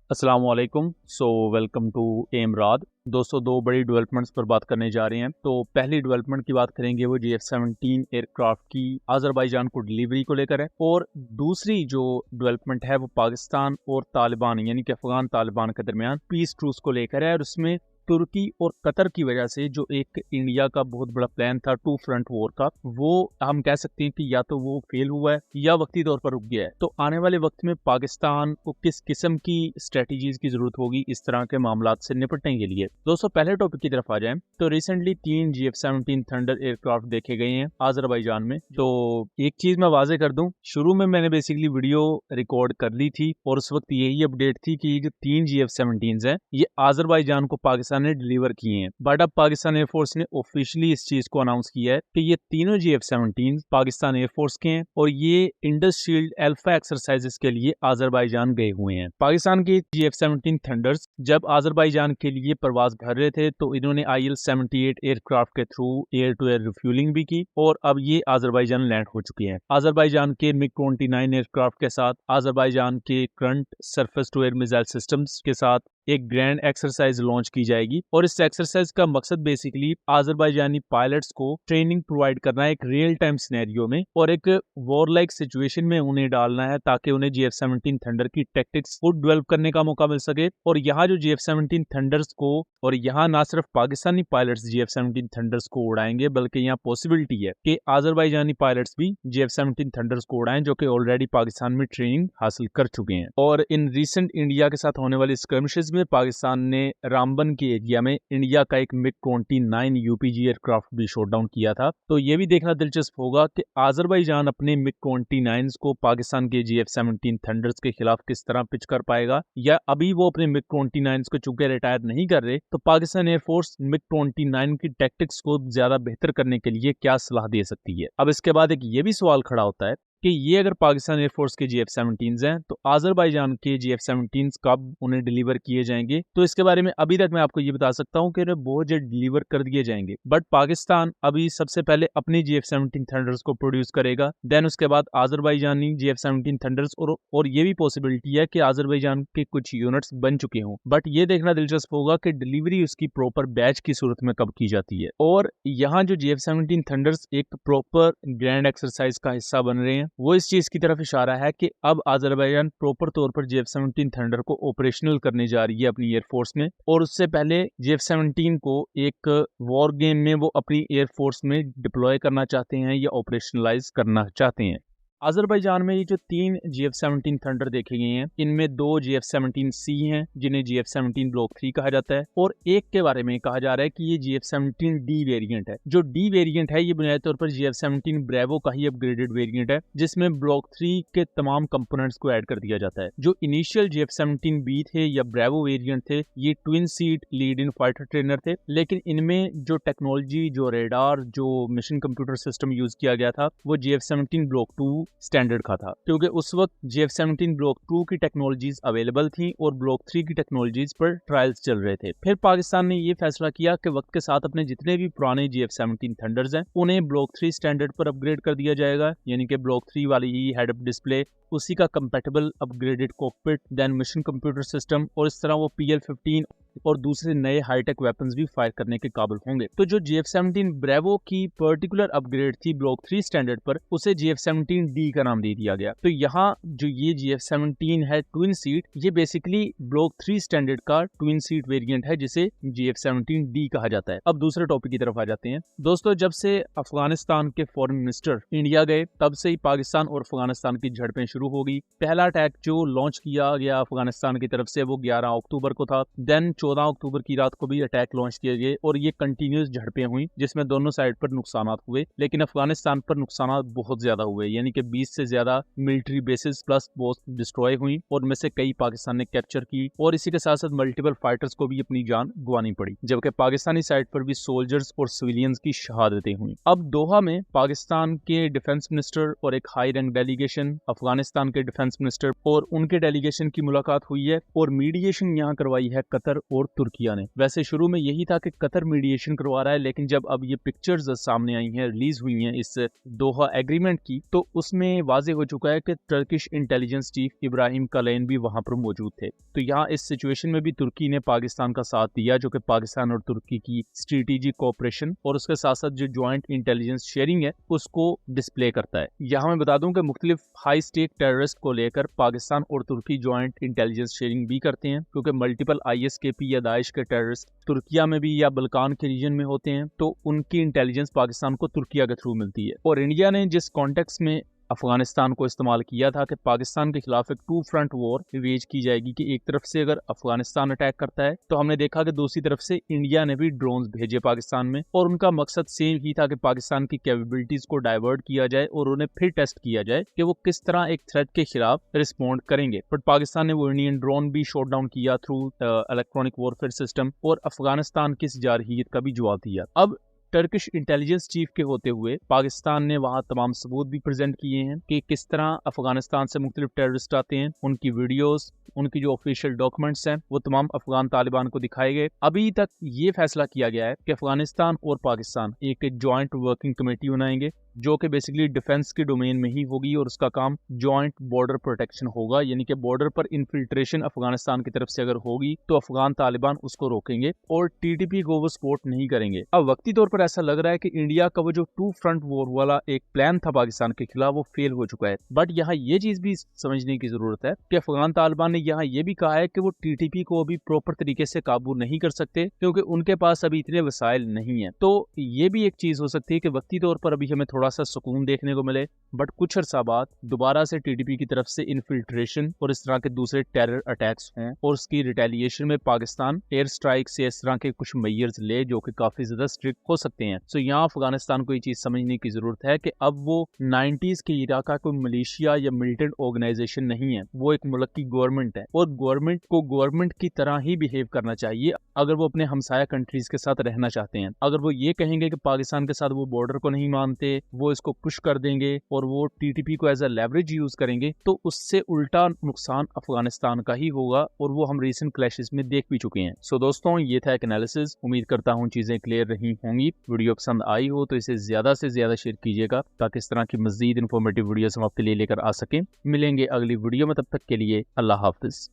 अस्सलाम वालेकुम। Welcome to एमराद। दोस्तों, दो बड़ी डेवलपमेंट्स पर बात करने जा रहे हैं। तो पहली डेवलपमेंट की बात करेंगे वो GF-17 एयरक्राफ्ट की आज़रबाईजान को डिलीवरी को लेकर है, और दूसरी जो डेवलपमेंट है वो पाकिस्तान और तालिबान यानी कि अफगान तालिबान के दरमियान पीस ट्रूस को लेकर है। और उसमें तुर्की और कतर की वजह से जो एक इंडिया का बहुत बड़ा प्लान था टू फ्रंट वॉर का, वो हम कह सकते हैं कि या तो वो फेल हुआ है या वक्ती तौर पर रुक गया है। तो आने वाले वक्त में पाकिस्तान को किस किस्म की स्ट्रेटजीज की जरूरत होगी इस तरह के मामलात से निपटने के लिए। दोस्तों, पहले टॉपिक की तरफ आ जाएं तो रिसेंटली 3 GF-17 थंडर एयरक्राफ्ट देखे गए हैं आज़रबाईजान में। तो एक चीज मैं वाजे कर दूं, शुरू में मैंने बेसिकली वीडियो रिकॉर्ड कर ली थी और उस वक्त यही अपडेट थी कि ये जो 3 GF-17 हैं ये आज़रबाईजान को पाकिस्तान ने डिलीवर किए हैं। बट अब पाकिस्तान एयरफोर्स ने ऑफिशियली इस चीज को अनाउंस किया है कि ये तीनों GF-17 पाकिस्तान एयरफोर्स के हैं और ये इंडस शील्ड अल्फा एक्सरसाइजेस के लिए आज़रबाईजान गए हुए हैं। पाकिस्तान के GF-17 थंडर्स जब आज़रबाईजान के लिए प्रवास भर रहे थे तो इन्होंने IL-78 एयरक्राफ्ट के through air to air refuelling भी की और अब ये आज़रबाईजान लैंड हो चुके हैं। आज़रबाईजान के MiG-29 एयरक्राफ्ट के साथ, आज़रबाईजान के current surface to air missile systems के साथ एक ग्रैंड एक्सरसाइज लॉन्च की जाएगी। और इस एक्सरसाइज का मकसद बेसिकली आज़रबाईजानी पायलट्स को ट्रेनिंग प्रोवाइड करना है एक रियल टाइम सिनेरियो में और एक वॉर लाइक सिचुएशन में उन्हें डालना है ताकि उन्हें GF-17 थंडर की टैक्टिक्स को डेवलप करने का मौका मिल सके। और यहाँ जो GF-17 थंडर्स को, और यहाँ ना सिर्फ पाकिस्तानी पायलट्स GF-17 थंडर्स को उड़ाएंगे बल्कि यहाँ पॉसिबिलिटी है कि आज़रबाईजानी पायलट्स भी GF-17 थंडर्स को उड़ाएं जो कि ऑलरेडी पाकिस्तान में ट्रेनिंग हासिल कर चुके हैं। और इन रिसेंट इंडिया के साथ होने वाली स्क्रमिशेस में पाकिस्तान ने रामबन के एरिया में इंडिया का एक MiG-29 UPG एयरक्राफ्ट भी शॉट डाउन किया था। तो ये भी देखना दिलचस्प होगा कि आज़रबाईजान अपने MiG-29 को पाकिस्तान के GF-17 थंडर्स के खिलाफ किस तरह पिच कर पाएगा, या अभी वो अपने MiG-29 को चूंकि रिटायर नहीं कर रहे तो पाकिस्तान एयरफोर्स MiG-29 की टैक्टिक्स को ज्यादा बेहतर करने के लिए क्या सलाह दे सकती है। अब इसके बाद एक ये भी सवाल खड़ा होता है कि ये अगर पाकिस्तान एयरफोर्स के GF-17 हैं तो आज़रबाईजान के GF-17 कब उन्हें डिलीवर किए जाएंगे। तो इसके बारे में अभी तक मैं आपको ये बता सकता हूँ कि बहुत जल्द डिलीवर कर दिए जाएंगे, बट पाकिस्तान अभी सबसे पहले अपनी GF-17 थंडर्स को प्रोड्यूस करेगा, देन उसके बाद आज़रबाईजानी GF-17 थंडर्स, और ये भी पॉसिबिलिटी है कि आज़रबाईजान के कुछ यूनिट्स बन चुके हों। बट ये देखना दिलचस्प होगा कि डिलीवरी उसकी प्रॉपर बैच की सूरत में कब की जाती है। और यहाँ जो GF-17 थंडर्स एक प्रॉपर ग्रैंड एक्सरसाइज का हिस्सा बन रहे हैं वो इस चीज की तरफ इशारा है कि अब आज़रबाईजान प्रॉपर तौर पर GF-17 थंडर को ऑपरेशनल करने जा रही है अपनी एयरफोर्स में, और उससे पहले GF-17 को एक वॉर गेम में वो अपनी एयरफोर्स में डिप्लॉय करना चाहते हैं या ऑपरेशनलाइज करना चाहते हैं। आज़रबाईजान में ये जो 3 GF-17 थंडर देखे गए हैं इनमें 2 GF-17C हैं जिन्हें GF-17 ब्लॉक 3 कहा जाता है, और एक के बारे में कहा जा रहा है कि ये GF-17D वेरिएंट है। जो D वेरिएंट है ये बुनियादी तौर पर GF-17 ब्रेवो का ही अपग्रेडेड वेरिएंट है जिसमें ब्लॉक 3 के तमाम कंपोनेंट्स को ऐड कर दिया जाता है। जो इनिशियल GF-17B थे या ब्रेवो वेरिएंट थे ये twin seat lead in fighter trainer थे, लेकिन इनमें जो टेक्नोलॉजी, जो रेडार, जो मिशन कंप्यूटर सिस्टम यूज किया गया था वो GF-17 ब्लॉक 2 स्टैंडर्ड का था, क्योंकि उस वक्त GF-17 ब्लॉक 2 की टेक्नोलॉजीज अवेलेबल थी और ब्लॉक 3 की टेक्नोलॉजीज पर ट्रायल्स चल रहे थे। फिर पाकिस्तान ने ये फैसला किया कि वक्त के साथ अपने जितने भी पुराने GF-17 थंडर्स हैं उन्हें ब्लॉक 3 स्टैंडर्ड पर अपग्रेड कर दिया जाएगा, यानी कि ब्लॉक 3 वाली ही हेड अप डिस्प्ले, उसी का compatible upgraded cockpit, then mission computer system, और इस तरह वो PL-15 और दूसरे नए हाईटेक वेपन्स भी फायर करने के काबिल होंगे। तो जो GF-17 ब्रेवो की पर्टिकुलर अपग्रेड थी ब्लॉक 3 स्टैंडर्ड पर उसे GF-17D का नाम दे दिया गया। तो यहाँ जो ये GF-17 है ट्विन सीट, ये बेसिकली ब्लॉक 3 स्टैंडर्ड का ट्विन सीट वेरिएंट है जिसे GF-17D कहा जाता है। अब दूसरे टॉपिक की तरफ आ जाते हैं। दोस्तों, जब से अफगानिस्तान के फॉरेन मिनिस्टर इंडिया गए तब से ही पाकिस्तान और अफगानिस्तान की झड़पें शुरू हो गई। पहला अटैक जो लॉन्च किया गया अफगानिस्तान की तरफ से वो 11 अक्टूबर को था, देन 14 अक्टूबर की रात को भी अटैक लॉन्च किए गए और ये कंटिन्यूस झड़पें हुई जिसमें दोनों साइड पर नुकसान हुए, लेकिन अफगानिस्तान पर नुकसान बहुत ज्यादा हुए, यानी कि 20 से ज्यादा military bases plus post destroy हुई और उनमें से कई पाकिस्तान ने कैप्चर की, और इसी के साथ साथ मल्टीपल फाइटर्स को भी अपनी जान गंवानी पड़ी, जबकि पाकिस्तानी साइड पर भी सोल्जर्स और सिविलियंस की शहादतें हुई। अब दोहा में पाकिस्तान के डिफेंस मिनिस्टर और एक high rank delegation, Afghanistan Pakistan के डिफेंस मिनिस्टर और उनके डेलीगेशन की मुलाकात हुई है और मीडिएशन यहाँ करवाई है कतर और तुर्किया ने। वैसे शुरू में यही था कि कतर मीडिएशन करवा रहा है, लेकिन जब अब ये पिक्चर्स सामने आई हैं, रिलीज हुई हैं इस दोहा एग्रीमेंट की, तो उसमें वाजे हो चुका है कि टर्किश इंटेलिजेंस चीफ इब्राहिम कलेन भी वहां पर मौजूद थे। तो यहाँ इस सिचुएशन में भी तुर्की ने पाकिस्तान का साथ दिया, जो कि पाकिस्तान और तुर्की की स्ट्रेटेजिक कोऑपरेशन और उसके साथ साथ जो ज्वाइंट इंटेलिजेंस शेयरिंग है उसको डिस्प्ले करता है। यहाँ मैं बता दूं कि मुख्तलिफ हाई स्टेक टेररिस्ट को लेकर पाकिस्तान और तुर्की ज्वाइंट इंटेलिजेंस शेयरिंग भी करते हैं, क्योंकि मल्टीपल ISKP या दाइश के टेररिस्ट तुर्किया में भी या बल्कान के रीजन में होते हैं, तो उनकी इंटेलिजेंस पाकिस्तान को तुर्किया के थ्रू मिलती है। और इंडिया ने जिस कॉन्टेक्स्ट में अफगानिस्तान को इस्तेमाल किया था कि पाकिस्तान के खिलाफ एक 2 फ्रंट वॉर वेज की जाएगी, कि एक तरफ से अगर अफगानिस्तान अटैक करता है तो हमने देखा कि दूसरी तरफ से इंडिया ने भी ड्रोन्स भेजे पाकिस्तान में, और उनका मकसद सेम ही था कि पाकिस्तान की कैपेबिलिटीज को डाइवर्ट किया जाए और उन्हें फिर टेस्ट किया जाए कि वो किस तरह एक थ्रेट के खिलाफ रिस्पॉन्ड करेंगे। बट पाकिस्तान ने वो इंडियन ड्रोन भी शॉट डाउन किया थ्रू इलेक्ट्रॉनिक वॉरफेयर सिस्टम, और अफगानिस्तान की इस जारहियत का भी जवाब दिया। अब टर्किश इंटेलिजेंस चीफ के होते हुए पाकिस्तान ने वहां तमाम सबूत भी प्रेजेंट किए हैं कि किस तरह अफगानिस्तान से मुख्तलिफ टेररिस्ट आते हैं, उनकी वीडियोस, उनकी जो ऑफिशियल डॉक्यूमेंट्स हैं वो तमाम अफगान तालिबान को दिखाए गए। अभी तक ये फैसला किया गया है कि अफगानिस्तान और पाकिस्तान एक जॉइंट वर्किंग कमेटी बनाएंगे, जो कि बेसिकली डिफेंस के डोमेन में ही होगी, और उसका काम जॉइंट बॉर्डर प्रोटेक्शन होगा, यानी कि बॉर्डर पर इन्फिल्ट्रेशन अफगानिस्तान की तरफ से अगर होगी तो अफगान तालिबान उसको रोकेंगे और TTP को वो सपोर्ट नहीं करेंगे। अब वक्ती तौर पर ऐसा लग रहा है कि इंडिया का वो जो 2 फ्रंट वॉर वाला एक प्लान था पाकिस्तान के खिलाफ वो फेल हो चुका है। बट यहाँ ये चीज भी समझने की जरूरत है कि अफगान तालिबान ने यहाँ ये भी कहा है कि वो TTP को अभी प्रॉपर तरीके से काबू नहीं कर सकते, क्योंकि उनके पास अभी इतने वसाइल नहीं है। तो ये भी एक चीज हो सकती है कि वक्ती तौर पर अभी हमें थोड़ा सा सुकून देखने को मिले, बट कुछ अर्सा बाद दोबारा से TTP की तरफ से इन्फिल्ट्रेशन और इस तरह के दूसरे टेरर अटैक्स हों, और उसकी रिटेलिएशन में पाकिस्तान एयर स्ट्राइक से इस तरह के कुछ मेजर्स ले जो कि काफी ज्यादा स्ट्रिक्ट हो सकते हैं। सो यहाँ अफगानिस्तान को ये चीज समझने की जरूरत है कि अब वो 90s के इराक का कोई मलेशिया या मिलिटेंट ऑर्गेनाइजेशन नहीं है, वो एक मुल्क की गवर्नमेंट है, और गवर्नमेंट को गवर्नमेंट की तरह ही बिहेव करना चाहिए अगर वो अपने हमसाया कंट्रीज के साथ रहना चाहते हैं। अगर वो ये कहेंगे कि पाकिस्तान के साथ वो बॉर्डर को नहीं मानते, वो इसको पुश कर देंगे और वो TTP को एज अ लेवरेज यूज करेंगे, तो उससे उल्टा नुकसान अफगानिस्तान का ही होगा, और वो हम रीसेंट क्लैशेस में देख भी चुके हैं। सो दोस्तों, ये था एक एनालिसिस। उम्मीद करता हूँ चीजें क्लियर रही होंगी। वीडियो पसंद आई हो तो इसे ज्यादा से ज्यादा शेयर कीजिएगा, ताकि इस तरह की मजीद इन्फॉर्मेटिव वीडियोस हम आपके लिए लेकर आ सकें। मिलेंगे अगली वीडियो में, तब तक के लिए अल्लाह हाफिज।